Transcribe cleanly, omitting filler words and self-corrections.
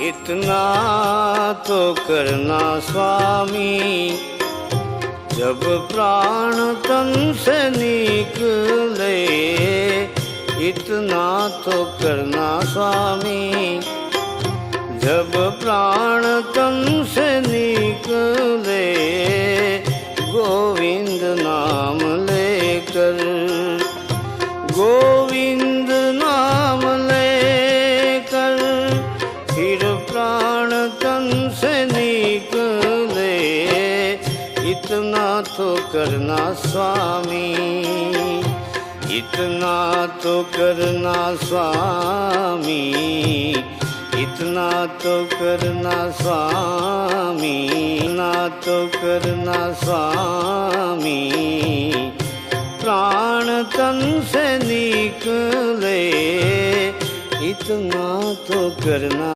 इतना तो करना स्वामी, जब प्राण तन से निकले। इतना तो करना स्वामी, जब प्राण तन से निकले। गोविंद नाम लेकर, गोविंद नाम लेकर, फिर प्राण तन से निकले। इतना तो करना स्वामी, इतना तो करना स्वामी, इतना तो करना स्वामी, इतना तो करना स्वामी। प्राण तन से निकले, इतना तो करना।